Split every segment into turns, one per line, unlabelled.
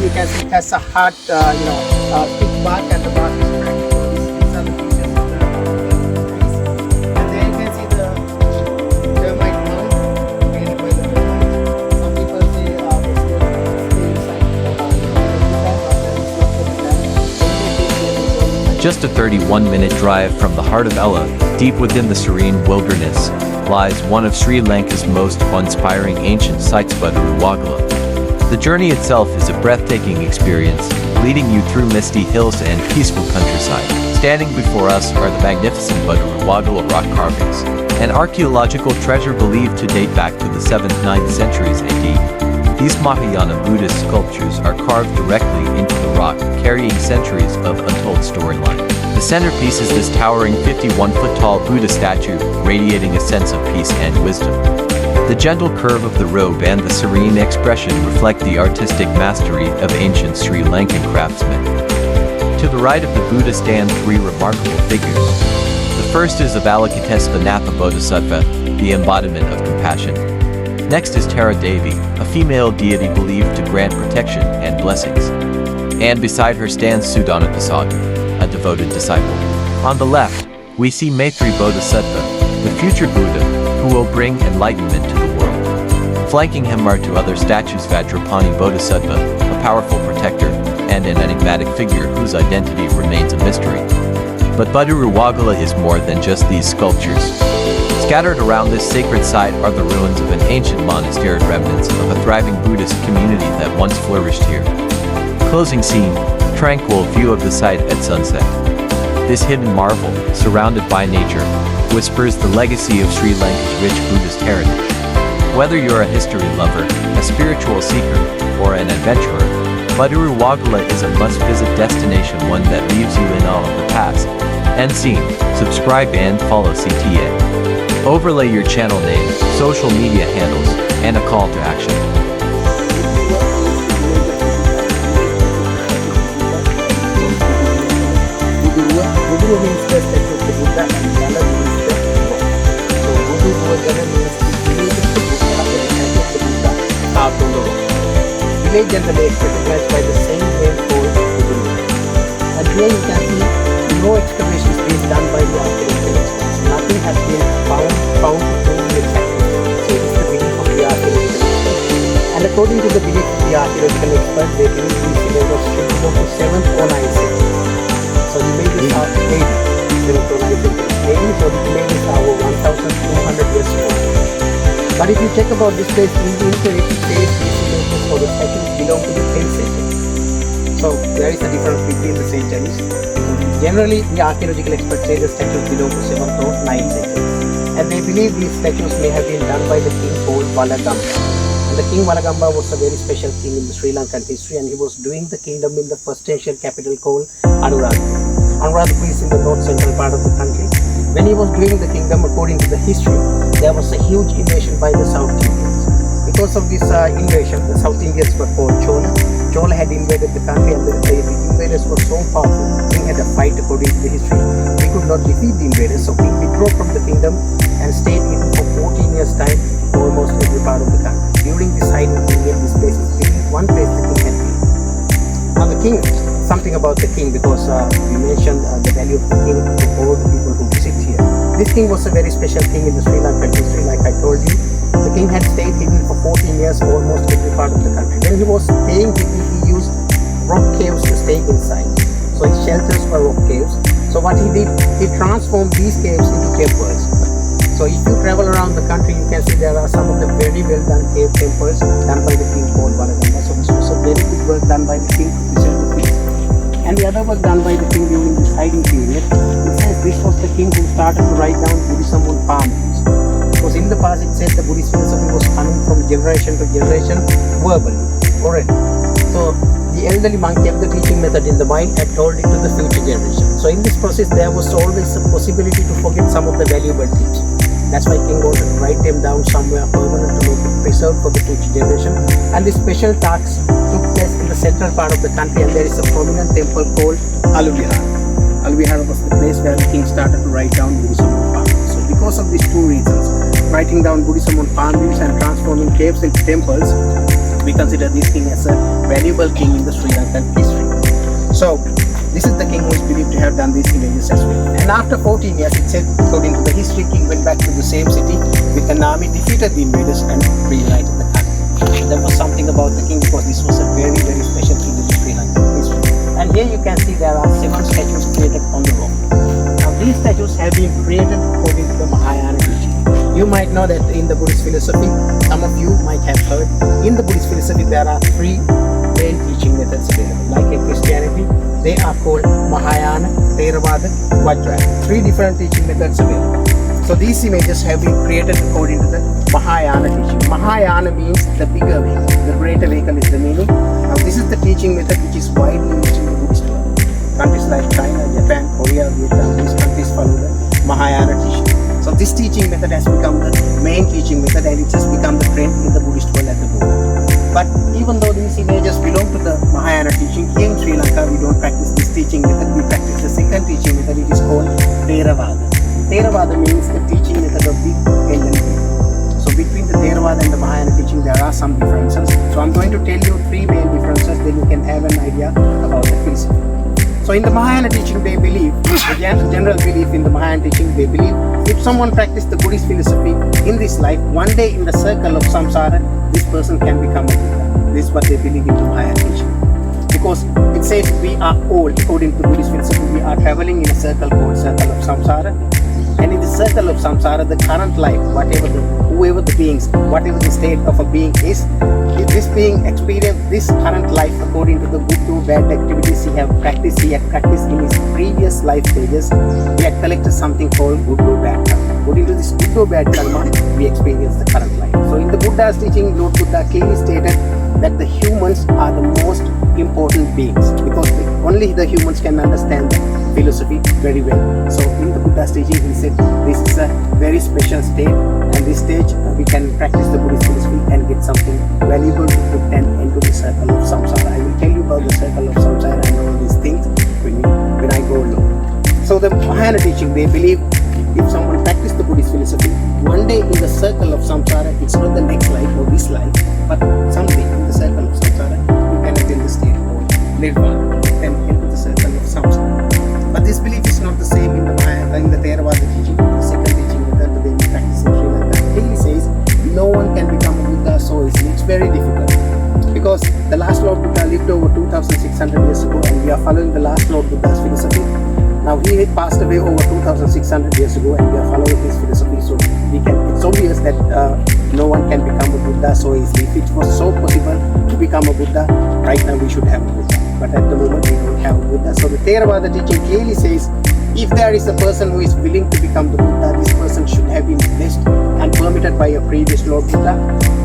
you can see it has a hard, thick bark, and the bark is cracked. So these are the features of the trees. And there you can see the termite mound created by the termites. Some people say this will stay inside.
Just a 31-minute drive from the heart of Ella, deep within the serene wilderness, lies one of Sri Lanka's most awe-inspiring ancient sites, Buduruwagala. The journey itself is a breathtaking experience, leading you through misty hills and peaceful countryside. Standing before us are the magnificent Buduruwagala rock carvings, an archaeological treasure believed to date back to the 7th-9th centuries AD. These Mahayana Buddhist sculptures are carved directly into the rock, carrying centuries of untold storyline. The centerpiece is this towering 51-foot-tall Buddha statue, radiating a sense of peace and wisdom. The gentle curve of the robe and the serene expression reflect the artistic mastery of ancient Sri Lankan craftsmen. To the right of the Buddha stand three remarkable figures. The first is Avalokitesvara Bodhisattva, the embodiment of compassion. Next is Tara Devi, a female deity believed to grant protection and blessings. And beside her stands Sudanata Sadhu, a devoted disciple. On the left, we see Maitri Bodhisattva, the future Buddha, who will bring enlightenment to the world. Flanking him are two other statues, Vajrapani Bodhisattva, a powerful protector, and an enigmatic figure whose identity remains a mystery. But Buduruwagala is more than just these sculptures. Scattered around this sacred site are the ruins of an ancient monastery, remnants of a thriving Buddhist community that once flourished here. Closing scene, tranquil view of the site at sunset. This hidden marvel, surrounded by nature, whispers the legacy of Sri Lanka's rich Buddhist heritage. Whether you're a history lover, a spiritual seeker, or an adventurer, Buduruwagala is a must-visit destination, one that leaves you in awe of the past and seen. Subscribe and follow CTA. Overlay your channel name, social media handles, and a call to action.
Budu means the statue of the Buddha and Gala means the robe. So Buduruwagala means the village of the Buddha, the statue of the Buddha carved on the rock. Village and the lake recognized by the same name called Buduruwagala. And here you can see no excavations being done by the archaeological experts. Nothing has been found to prove the exactly. So it is the belief of the archaeological experts. And according to the belief of the archaeological experts, they believe these images was shaped from the 7th or 9th century. So the images are dated, 7th or 9th century. Dating, so the images are over 1,200 years old. But if you check about this place, into it says these images or the statues belong to the 10th century. So there is a difference between the centuries. Generally, the archaeological experts say the statues belong to 7th or 9th century. And they believe these statues may have been done by the king called Wellawaya. And the king Wellawaya was a very special king in the Sri Lankan history, and he was doing the kingdom in the first ancient capital called Anuradhapura. Anuradhapura is in the north central part of the country. When he was doing the kingdom, according to the history, there was a huge invasion by the South Indians. Because of this invasion, the South Indians were called Chola. Chola had invaded the country, and the invaders were so powerful. The king had a fight, according to the history. He could not defeat the invaders, so he withdrew from the kingdom and stayed hidden for 14 years' time, almost every part of the country. During this hiding period, this place is the one place the king had been. Now the king, something about the king, because we mentioned the value of the king to all the people who visit here. This king was a very special king in the Sri Lankan history, like I told you. The king had stayed hidden for 14 years, almost every part of the country. When he was staying hidden, he used rock caves to stay inside. So his shelters were rock caves. So what he did, he transformed these caves into temples. So if you travel around the country, you can see there are some of the very well done cave temples done by the king called Wellawaya. So this was a very good work done by the king to preserve the peace. And the other was done by the king during this hiding period. It says this was the king who started to write down Buddhism on palm leaves. Because in the past it said the Buddhist philosophy was coming from generation to generation verbally, orally. So the elderly monk kept the teaching method in the mind and told it to the future generation. So in this process there was always a possibility to forget some of the valuable teaching. That's why king wanted to write them down somewhere permanent to make it preserved for the future generation. And this special talks took place in the central part of the country, and there is a prominent temple called Avalokitesvara. Avalokitesvara was the place where the king started to write down Buddhism on palm leaves. So because of these two reasons, writing down Buddhism on palm leaves and transforming caves into temples, We consider this king as a valuable king in the Sri Lankan history. So this is the king who is believed to have done these images as well. And after 14 years, it said, according to the history, king went back to the same city with an army, defeated the invaders and reunited the country. There was something about the king because this was a very, very special king in the Sri Lankan history. And here you can see there are 7 statues created on the robe. Now these statues have been created according to the Mahayana teaching. You might know that in the Buddhist philosophy, some of you might have heard, in the Buddhist philosophy there are 3 main teaching methods available. Like in Christianity, they are called Mahayana, Theravada, Vajrayana. 3 different teaching methods available. So these images have been created according to the Mahayana teaching. Mahayana means the bigger vehicle, the greater vehicle is the meaning. Now this is the teaching method which is widely used in the Buddhist world. Countries like China, Japan, Korea, Vietnam, these countries follow the Mahayana teaching. So this teaching method has become the main teaching method and it has become the trend in the Buddhist world at the moment. But even though these images belong to the Mahayana teaching, here in Sri Lanka we don't practice this teaching method, we practice the second teaching method, it is called Theravada. Theravada means the teaching method of the enlightenment. So between the Theravada and the Mahayana teaching there are some differences. So I'm going to tell you 3 main differences, then you can have an idea about the philosophy. So in the Mahayana teaching they believe, the general belief in the Mahayana teaching, they believe if someone practices the Buddhist philosophy in this life, one day in the circle of samsara, this person can become a Buddha. This is what they believe in the Mahayana teaching. Because it says we are all, according to Buddhist philosophy, we are traveling in a circle called circle of samsara. And in the circle of samsara, the current life, whoever the beings, whatever the state of a being is, if this being experienced this current life according to the good or bad activities he had practiced in his previous life stages, he had collected something called good or bad karma. According to this good or bad karma, we experience the current life. So in the Buddha's teaching, Lord Buddha clearly stated that the humans are the most important beings because only the humans can understand the philosophy very well. So in the Buddha's teaching, he said this is a very special state, and this stage we can practice the Buddhist philosophy and get something valuable to put into the circle of samsara. I will tell you about the circle of samsara and all these things when I go along. So the Mahayana teaching, they believe if someone practices the Buddhist philosophy, one day in the circle of samsara, it's not the next life or this life, but someday in the circle of samsara, you can attain the state called nirvana, you can enter the circle of samsara. But this belief is not the same in the Mahayana, in the Theravada teaching, the second teaching method, the way we practice in Sri Lanka. It clearly says no one can become a Buddha so easily. It's very difficult because the last Lord Buddha lived over 2,600 years ago, and we are following the last Lord Buddha's philosophy. Now he had passed away over 2,600 years ago, and we are following his philosophy. So it's obvious that no one can become a Buddha so easily. If it was so possible to become a Buddha, right now we should have a Buddha. But at the moment we don't have a Buddha. So the Theravada teaching clearly says if there is a person who is willing to become the Buddha, this person should have been blessed and permitted by a previous Lord Buddha,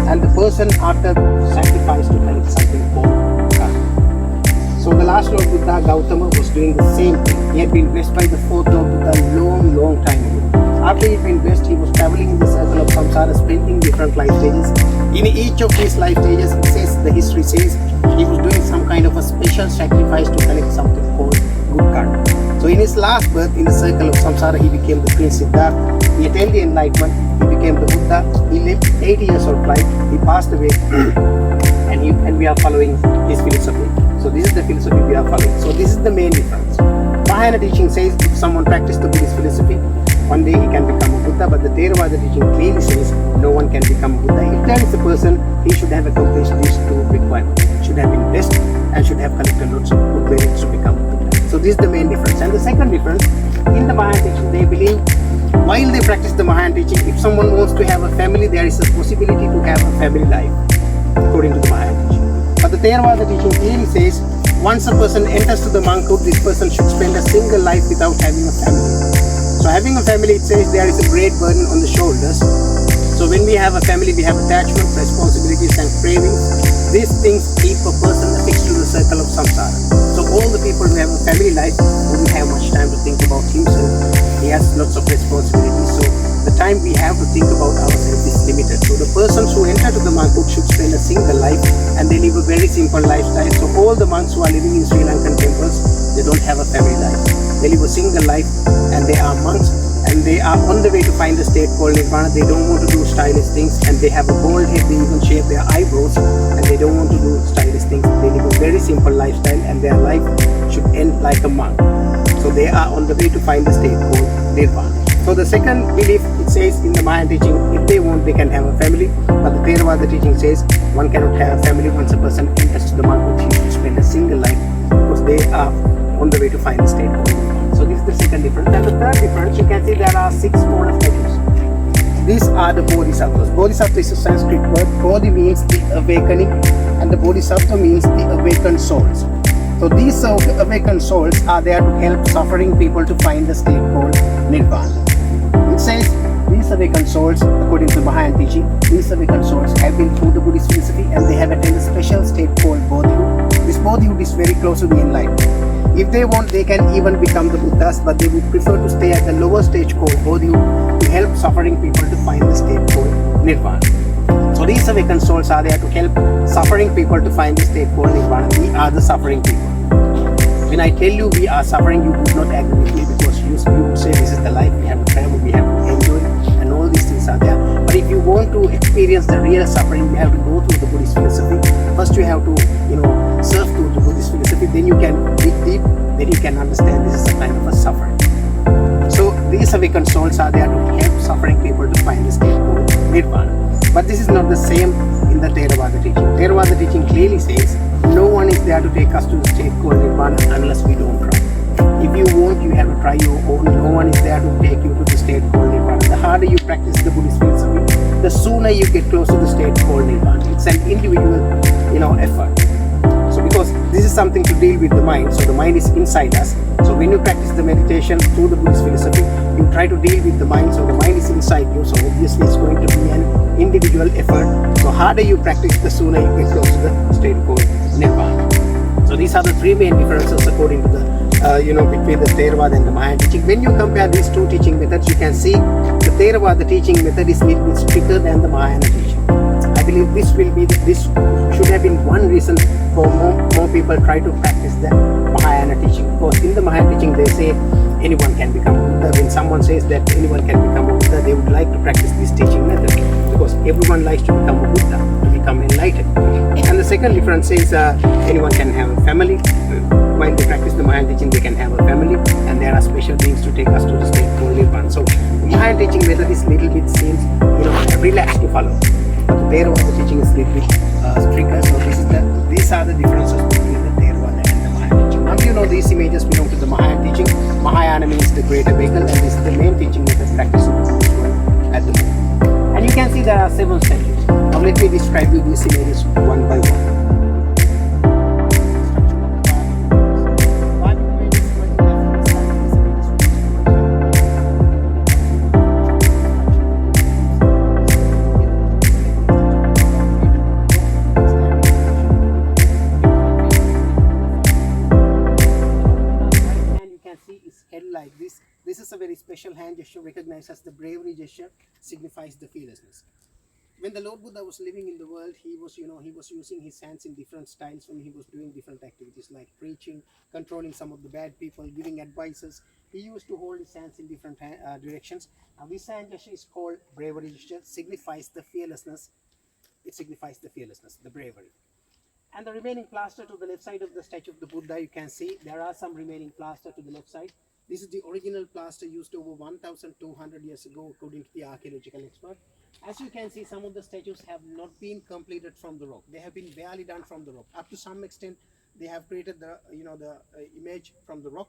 and the person after sacrifice to collect something called karma. So the last Lord Buddha, Gautama, was doing the same thing. He had been blessed by the 4th Lord Buddha long time ago. After he had been blessed, he was traveling in the circle of samsara, spending different life stages. In each of these life stages, the history says, he was doing some kind of a special sacrifice to collect something called good karma. So in his last birth, in the circle of samsara, he became the Prince Siddhartha. He attained the enlightenment. He became the Buddha. He lived 80 years of life. He passed away, and we are following his philosophy. So this is the philosophy we are following. So this is the main difference. Mahayana teaching says if someone practices the Buddhist philosophy, one day he can become a Buddha, but the Theravada teaching clearly says no one can become a Buddha. If there is a person, he should have accomplished these 2 requirements. Should have been blessed and should have collected lots of good merits to become a Buddha. So this is the main difference. And the second difference, in the Mahayana teaching, they believe while they practice the Mahayana teaching, if someone wants to have a family, there is a possibility to have a family life, according to the Mahayana teaching. But the Theravada teaching clearly says once a person enters to the monkhood, this person should spend a single life without having a family. So having a family, it says there is a great burden on the shoulders. So when we have a family, we have attachment, responsibilities and cravings. These things keep a person affixed to the circle of samsara. So all the people who have a family life wouldn't have much time to think about himself. He has lots of responsibilities. So the time we have to think about ourselves is limited. So the persons who enter to the monkhood should spend a single life, and they live a very simple lifestyle. So all the monks who are living in Sri Lankan temples, they don't have a family life. They live a single life, and they are monks, and they are on the way to find the state called Nirvana. They don't want to do stylish things, and they have a bald head. They even shave their eyebrows, and they don't want to do stylish things. They live a very simple lifestyle, and their life should end like a monk. So they are on the way to find the state called Nirvana. So the second belief, it says in the Mayan teaching, if they want, they can have a family. But the Theravada teaching says one cannot have a family once a person enters to the monkhood. He should spend a single life, because they are on the way to find the state called Nirvana. So this is the second difference. And the third difference, you can see there are 6 smaller statues. These are the Bodhisattvas. Bodhisattva is a Sanskrit word. Bodhi means the awakening, and the Bodhisattva means the awakened souls. So these awakened souls are there to help suffering people to find the state called Nirvana. It says these awakened souls, according to Mahayana teaching, these awakened souls have been through the Buddhist philosophy, and they have attained a special state called Bodhihood. This Bodhihood is very close to the enlightenment. If they want, they can even become the Buddhas, but they would prefer to stay at the lower stage called Bodhihood to help suffering people to find the state called Nirvana. So these awakened souls are there to help suffering people to find the state called Nirvana. We are the suffering people. When I tell you we are suffering, you would not agree with me, because you would say this is the life, we have to travel, we have to enjoy, and all these things are there. But if you want to experience the real suffering, you have to go through the Buddhist philosophy. First you have to, surf through the Buddhist philosophy, then you can dig deep, then you can understand this is a kind of a suffering. So these awakened souls are there to help suffering people to find the state called Nirvana. But this is not the same in the Theravada teaching. Theravada teaching clearly says no one is there to take us to the state called Nirvana unless we don't try. If you want, you have to try your own. No one is there to take you to the state called Nirvana. The harder you practice the Buddhist philosophy, the sooner you get close to the state called Nirvana. It's an individual, effort. So because this is something to deal with the mind, so the mind is inside us. So when you practice the meditation through the Buddhist philosophy, you try to deal with the mind, so the mind is inside you, so obviously it's going to be an individual effort. So harder you practice, the sooner you get close to the state called Nirvana. So these are the 3 main differences according to the between the Theravada and the Mahayana teaching. When you compare these 2 teaching methods, you can see the Theravada teaching method is a little bit stricter than the Mahayana teaching. I believe this should have been one reason for more people try to practice the Mahayana teaching. Because in the Mahayana teaching they say anyone can become a Buddha. When someone says that anyone can become a Buddha, they would like to practice this teaching method, because everyone likes to become a Buddha, to become enlightened. And the second difference is anyone can have a family. While they practice the Mahayana teaching, they can have a family, and there are special beings to take us to the state called Nirvana. So the Mahayana teaching method is little bit seems relaxed to follow. But the Theravada teaching is little bit stricter. So these are the differences between the Theravada and the Mahayana teaching. Now these images belong to the Mahayana teaching. Mahayana means the greater vehicle, and this is the main teaching method practiced in the Buddhist world at the moment. And you can see there are 7 statues. Now let me describe you these images one by one. Like this. This is a very special hand gesture recognized as the bravery gesture, signifies the fearlessness. When the Lord Buddha was living in the world, he was using his hands in different styles when he was doing different activities like preaching, controlling some of the bad people, giving advices. He used to hold his hands in different directions. Now this hand gesture is called bravery gesture, signifies the fearlessness. It signifies the fearlessness, the bravery. And the remaining plaster to the left side of the statue of the Buddha, you can see there are some remaining plaster to the left side. This is the original plaster used over 1,200 years ago, according to the archaeological expert. As you can see, some of the statues have not been completed from the rock. They have been barely done from the rock. Up to some extent, they have created the image from the rock,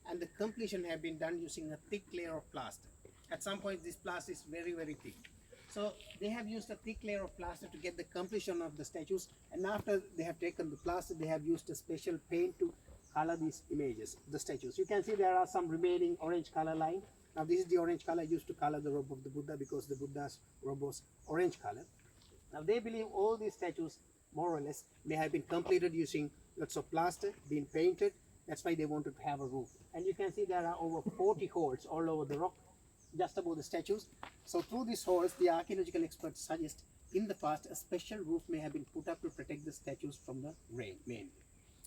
and the completion have been done using a thick layer of plaster. At some point, this plaster is very, very thick. So they have used a thick layer of plaster to get the completion of the statues, and after they have taken the plaster, they have used a special paint to color these images, the statues. You can see there are some remaining orange color line. Now this is the orange color used to color the robe of the Buddha, because the Buddha's robe was orange color. Now they believe all these statues, more or less, may have been completed using lots of plaster, been painted. That's why they wanted to have a roof. And you can see there are over 40 holes all over the rock, just above the statues. So through these holes, the archaeological experts suggest in the past a special roof may have been put up to protect the statues from the rain mainly.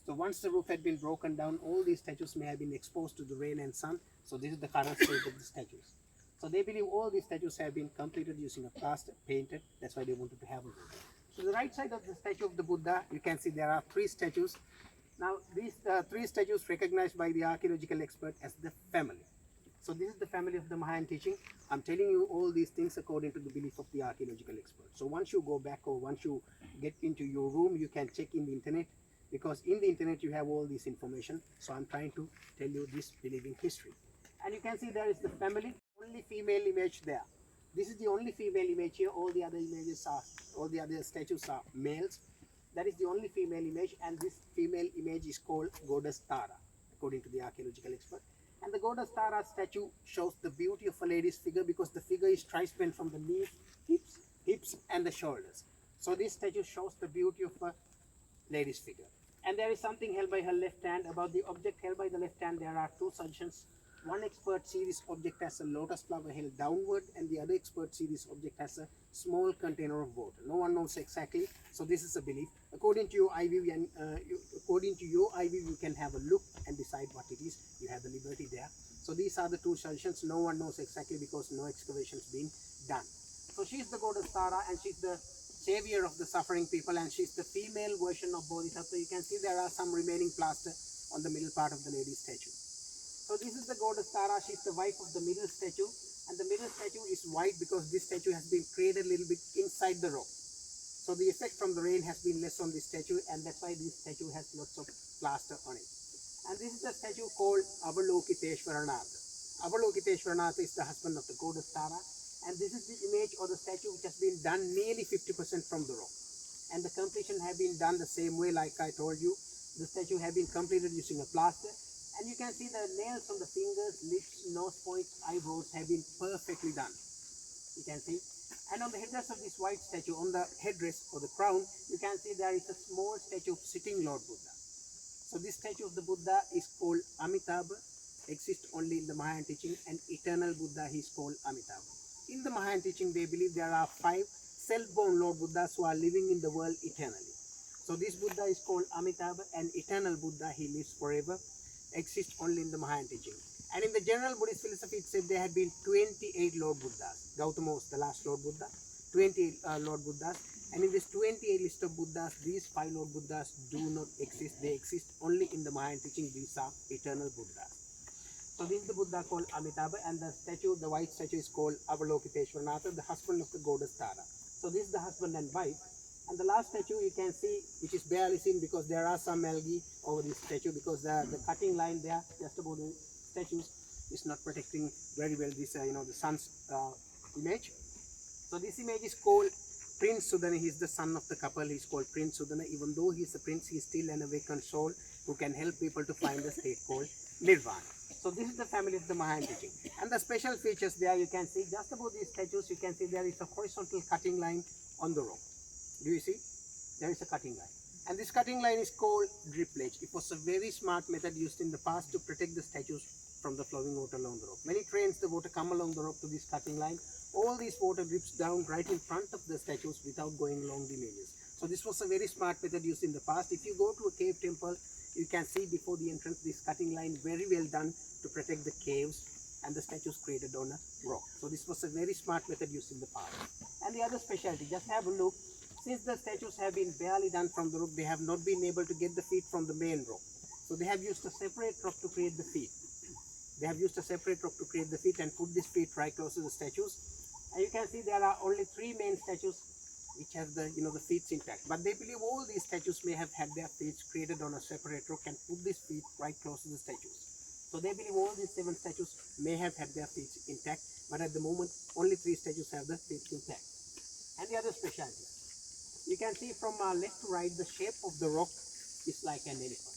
So once the roof had been broken down, all these statues may have been exposed to the rain and sun. So this is the current state of the statues. So they believe all these statues have been completed using a plaster, painted. That's why they wanted to have a robe. So the right side of the statue of the Buddha, you can see there are 3 statues. Now these 3 statues recognized by the archaeological expert as the family. So this is the family of the Mahayana teaching. I'm telling you all these things according to the belief of the archaeological expert. So once you go back or once you get into your room, you can check in the internet, because in the internet you have all this information. So I'm trying to tell you this believing history. And you can see there is the family, only female image there. This is the only female image here. All the other statues are males. That is the only female image, and this female image is called Goddess Tara, according to the archaeological expert. And the Goddess Tara statue shows the beauty of a lady's figure, because the figure is thrice-bent from the knees, hips and the shoulders. So this statue shows the beauty of a lady's figure. And there is something held by her left hand. About the object held by the left hand, there are 2 suggestions. One expert sees this object as a lotus flower held downward, and the other expert sees this object as a small container of water. No one knows exactly, so this is a belief. According to your eye view, you can have a look and decide what it is. You have the liberty there. So these are the 2 suggestions. No one knows exactly, because no excavations been done. So she's the Goddess Tara, and she's the savior of the suffering people, and she's the female version of Bodhisattva. You can see there are some remaining plaster on the middle part of the lady's statue. So this is the Goddess Tara. She's the wife of the middle statue, and the middle statue is white because this statue has been created a little bit inside the rock. So the effect from the rain has been less on this statue, and that's why this statue has lots of plaster on it. And this is the statue called Avalokitesvara. Avalokitesvara is the husband of the Goddess Tara, and this is the image or the statue which has been done nearly 50% from the rock. And the completion have been done the same way, like I told you. The statue have been completed using a plaster. And you can see the nails on the fingers, lips, nose points, eyebrows have been perfectly done. You can see. And on the headdress of this white statue, on the headdress or the crown, you can see there is a small statue of sitting Lord Buddha. So this statue of the Buddha is called Amitabha, exists only in the Mahayana teaching, and eternal Buddha is called Amitabha. In the Mahayana teaching, they believe there are 5 self-born Lord Buddhas who are living in the world eternally. So this Buddha is called Amitabha, and eternal Buddha, he lives forever, exists only in the Mahayana teaching. And in the general Buddhist philosophy, it said there had been 28 Lord Buddhas. Gautama was the last Lord Buddha, 28 Lord Buddhas. And in this 28 list of Buddhas, these 5 Lord Buddhas do not exist. They exist only in the Mahayana teaching. These are eternal Buddhas. So this is the Buddha called Amitabha, and the statue, the white statue, is called Avalokitesvara, the husband of the Goddess Tara. So this is the husband and wife. And the last statue you can see, which is barely seen because there are some algae over this statue, because the cutting line there just above the statues is not protecting very well this the sun's image. So this image is called Prince Sudana. He is the son of the couple. He is called Prince Sudana. Even though he is a prince, he is still an awakened soul who can help people to find the state called Nirvana. So this is the family of the Mahayana teaching. And the special features there, you can see just above these statues, you can see there is a horizontal cutting line on the rock. Do you see? There is a cutting line. And this cutting line is called dripplage. It was a very smart method used in the past to protect the statues from the flowing water along the rock. Many trains, the water come along the rock to this cutting line. All this water drips down right in front of the statues without going along the images. So this was a very smart method used in the past. If you go to a cave temple, you can see before the entrance this cutting line, very well done to protect the caves and the statues created on a rock. So this was a very smart method used in the past. And the other specialty, just have a look. Since the statues have been barely done from the rock, they have not been able to get the feet from the main rock. So they have used a separate rock to create the feet. They have used a separate rock to create the feet and put these feet right close to the statues. And you can see there are only 3 main statues which have the the feet intact. But they believe all these statues may have had their feet created on a separate rock and put these feet right close to the statues. So they believe all these 7 statues may have had their feet intact, but at the moment only 3 statues have the feet intact. And the other specialty, you can see from left to right, the shape of the rock is like an elephant.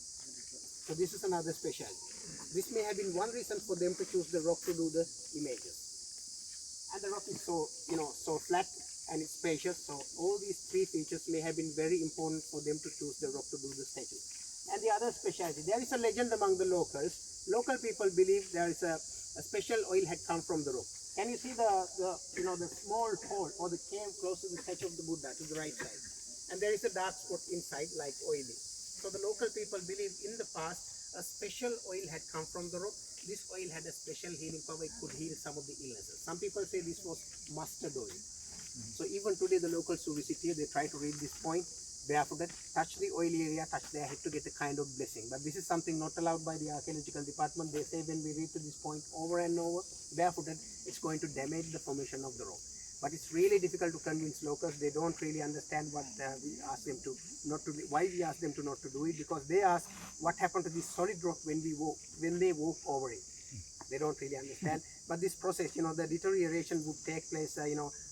So this is another specialty. This may have been one reason for them to choose the rock to do the images. And the rock is so so flat and it's spacious. So all these 3 features may have been very important for them to choose the rock to do the statue. And the other specialty, there is a legend among the locals. Local people believe there is a special oil had come from the rock. Can you see the small hole or the cave close to the statue of the Buddha to the right side? And there is a dark spot inside like oily. So the local people believe in the past a special oil had come from the robe. This oil had a special healing power. It could heal some of the illnesses. Some people say this was mustard oil. So even today, the locals who visit here, they try to read this point barefooted, touch the oily area, touch their head to get a kind of blessing. But this is something not allowed by the archaeological department. They say when we read to this point over and over barefooted, it's going to damage the formation of the robe. But it's really difficult to convince locals. They don't really understand what we ask them to not to. Why we ask them to not to do it? Because they ask what happened to this solid rock when they walk over it. They don't really understand. But this process, the deterioration would take place,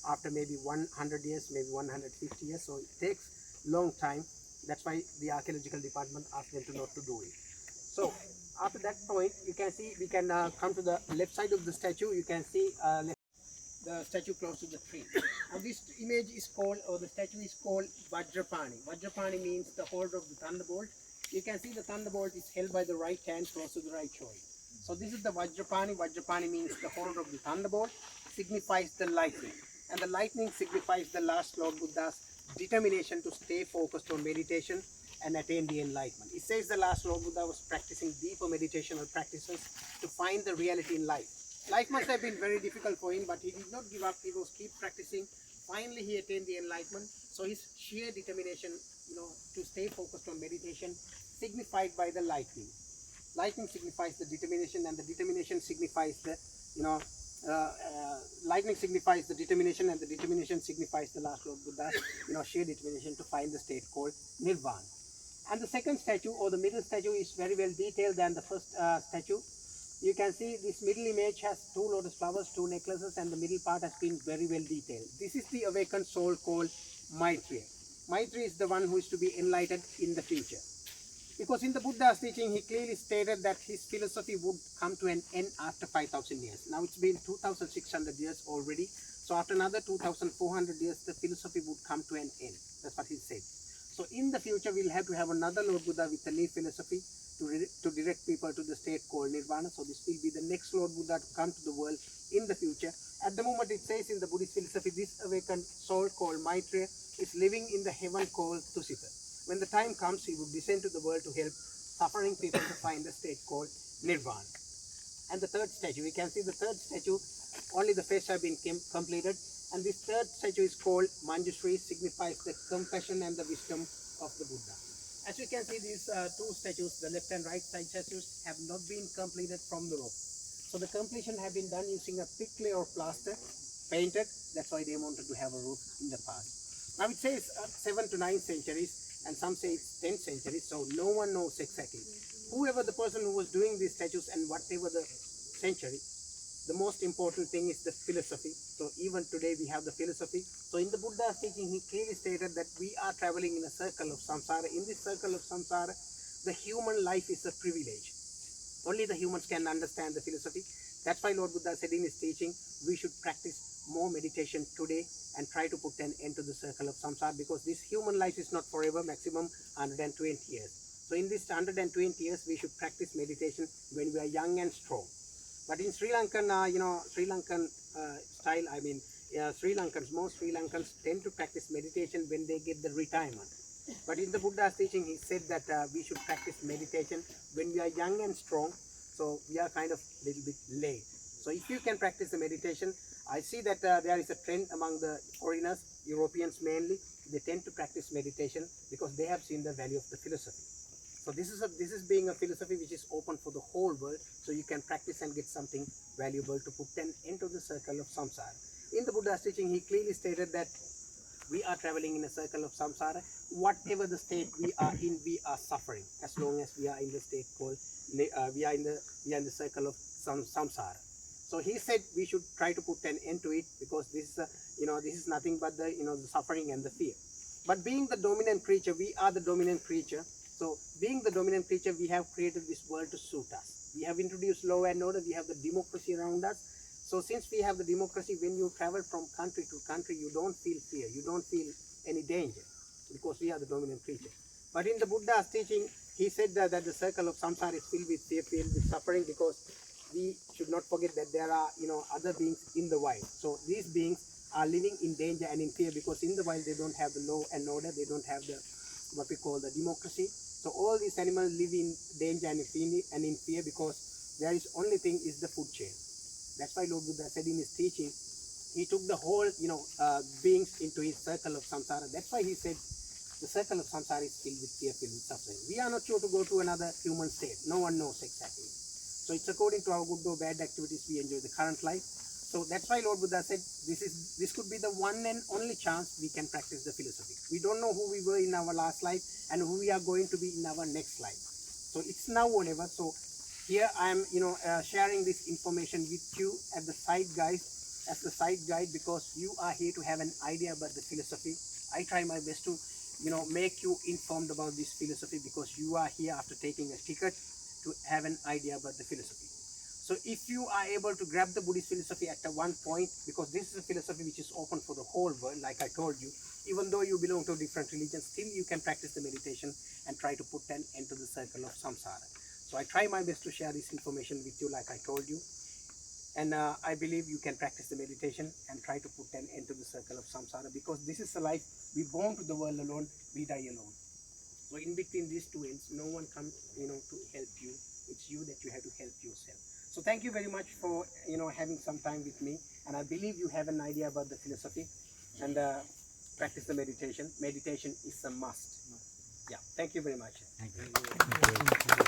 after maybe 100 years, maybe 150 years. So it takes long time. That's why the archaeological department asked them to not to do it. So after that point, you can see, we can come to the left side of the statue. You can see the statue close to the tree. Now this image is called, or the statue is called Vajrapani. Vajrapani means the holder of the thunderbolt. You can see the thunderbolt is held by the right hand close to the right shoulder. So this is the Vajrapani. Vajrapani means the holder of the thunderbolt, signifies the lightning. And the lightning signifies the last Lord Buddha's determination to stay focused on meditation and attain the enlightenment. It says the last Lord Buddha was practicing deeper meditational practices to find the reality in life. Life must have been very difficult for him, but he did not give up. He was keep practicing. Finally, he attained the enlightenment. So his sheer determination, to stay focused on meditation, signified by the lightning. Lightning signifies the determination, and the determination signifies the, lightning signifies the determination, and the determination signifies the last Lord Buddha's, sheer determination to find the state called Nirvana. And the second statue, or the middle statue, is very well detailed than the first statue. You can see this middle image has 2 lotus flowers, 2 necklaces, and the middle part has been very well detailed. This is the awakened soul called Maitreya. Maitreya is the one who is to be enlightened in the future. Because in the Buddha's teaching, he clearly stated that his philosophy would come to an end after 5,000 years. Now it's been 2,600 years already. So after another 2,400 years, the philosophy would come to an end. That's what he said. So in the future, we'll have to have another Lord Buddha with a new philosophy to direct people to the state called Nirvana. So this will be the next Lord Buddha to come to the world in the future. At the moment, it says in the Buddhist philosophy, this awakened soul called Maitreya is living in the heaven called Tusita. When the time comes, he would descend to the world to help suffering people to find the state called Nirvana. And the third statue, we can see the third statue, only the face have been completed. And this third statue is called Manjushri, signifies the compassion and the wisdom of the Buddha. As you can see, these 2 statues, the left and right side statues, have not been completed from the rope. So the completion have been done using a thick layer of plaster, painted. That's why they wanted to have a roof in the past. Now it says 7 to 9 centuries. And some say it's 10th century, so no one knows exactly. Whoever the person who was doing these statues and whatever the century, the most important thing is the philosophy. So even today we have the philosophy. So in the Buddha's teaching, he clearly stated that we are traveling in a circle of samsara. In this circle of samsara, the human life is a privilege. Only the humans can understand the philosophy. That's why Lord Buddha said in his teaching, we should practice more meditation today and try to put an end to the circle of samsara, because this human life is not forever, maximum 120 years. So in this 120 years, we should practice meditation when we are young and strong. But in Sri Lankan, Sri Lankan style, most Sri Lankans tend to practice meditation when they get the retirement. But in the Buddha's teaching, he said that we should practice meditation when we are young and strong. So we are kind of a little bit late. So if you can practice the meditation, I see that there is a trend among the foreigners, Europeans mainly. They tend to practice meditation because they have seen the value of the philosophy. So this is being a philosophy which is open for the whole world. So you can practice and get something valuable to put an end to the circle of samsara. In the Buddha's teaching, he clearly stated that we are traveling in a circle of samsara. Whatever the state we are in, we are suffering. As long as we are in the state called, we are in the circle of samsara. So he said we should try to put an end to it, because this is nothing but the suffering and the fear. But being the dominant creature, we are the dominant creature. So being the dominant creature, we have created this world to suit us. We have introduced law and order. We have the democracy around us. So since we have the democracy, when you travel from country to country, you don't feel fear. You don't feel any danger, because we are the dominant creature. But in the Buddha's teaching, he said that the circle of samsara is filled with fear, filled with suffering, because we should not forget that there are other beings in the wild. So these beings are living in danger and in fear, because in the wild they don't have the law and order, they don't have the what we call the democracy, So all these animals live in danger and in fear because there is only thing is the food chain. That's why Lord Buddha said in his teaching, he took the whole, beings into his circle of samsara. That's why he said the circle of samsara is filled with fear, filled with suffering. We are not sure to go to another human state. No one knows exactly. So it's according to our good or bad activities we enjoy the current life. So that's why Lord Buddha said this could be the one and only chance we can practice the philosophy. We don't know who we were in our last life and who we are going to be in our next life. So it's now or never. So here I am, sharing this information with you at the side, guys, as the side guide, because you are here to have an idea about the philosophy. I try my best to, make you informed about this philosophy because you are here after taking a ticket to have an idea about the philosophy. So if you are able to grab the Buddhist philosophy at one point, because this is a philosophy which is open for the whole world, like I told you, even though you belong to different religions, still you can practice the meditation and try to put an end to the circle of samsara. So I try my best to share this information with you like I told you. And I believe you can practice the meditation and try to put an end to the circle of samsara, because this is a life, we born to the world alone, we die alone. So in between these two ends, no one comes, to help you. It's you that you have to help yourself. So thank you very much for, having some time with me. And I believe you have an idea about the philosophy and practice the meditation. Meditation is a must. Yeah, thank you very much.
Thank you.